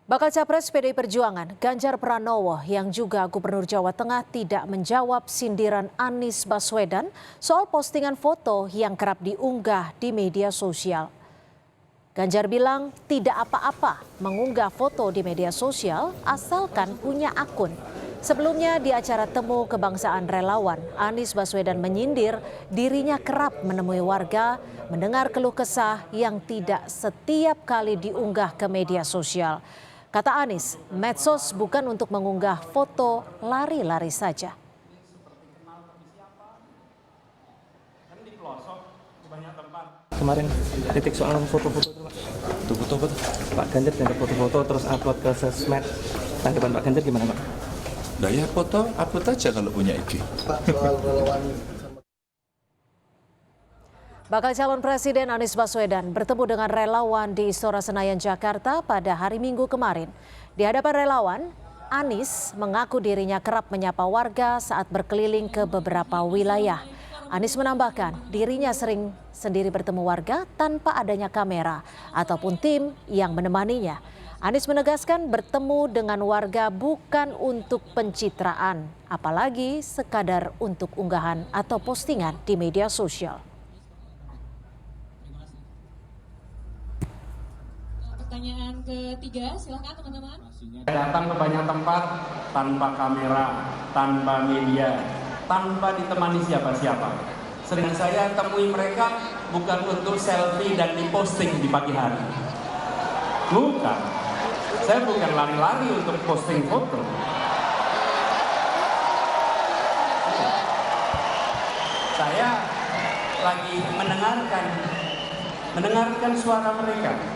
Bakal Capres PDI Perjuangan Ganjar Pranowo yang juga Gubernur Jawa Tengah tidak menjawab sindiran Anies Baswedan soal postingan foto yang kerap diunggah di media sosial. Ganjar bilang tidak apa-apa mengunggah foto di media sosial asalkan punya akun. Sebelumnya di acara Temu Kebangsaan Relawan, Anies Baswedan menyindir dirinya kerap menemui warga mendengar keluh kesah yang tidak setiap kali diunggah ke media sosial. Kata Anies, medsos bukan untuk mengunggah foto lari-lari saja. Kemarin titik soal foto-foto itu, Pak. Foto-foto, Pak Ganjar dan foto-foto terus upload ke sosmed. Tanggapan Pak Ganjar gimana, Pak? Nah ya foto, upload aja kalau punya IG. Pak, soal relawan. Bakal calon Presiden Anies Baswedan bertemu dengan relawan di Istora Senayan, Jakarta pada hari Minggu kemarin. Di hadapan relawan, Anies mengaku dirinya kerap menyapa warga saat berkeliling ke beberapa wilayah. Anies menambahkan dirinya sering sendiri bertemu warga tanpa adanya kamera ataupun tim yang menemaninya. Anies menegaskan bertemu dengan warga bukan untuk pencitraan, apalagi sekadar untuk unggahan atau postingan di media sosial. Pertanyaan ketiga, silakan teman-teman. Datang ke banyak tempat tanpa kamera, tanpa media, tanpa ditemani siapa-siapa. Sering saya temui mereka bukan untuk selfie dan diposting di pagi hari. Bukan. Saya bukan lari-lari untuk posting foto. Saya lagi mendengarkan suara mereka.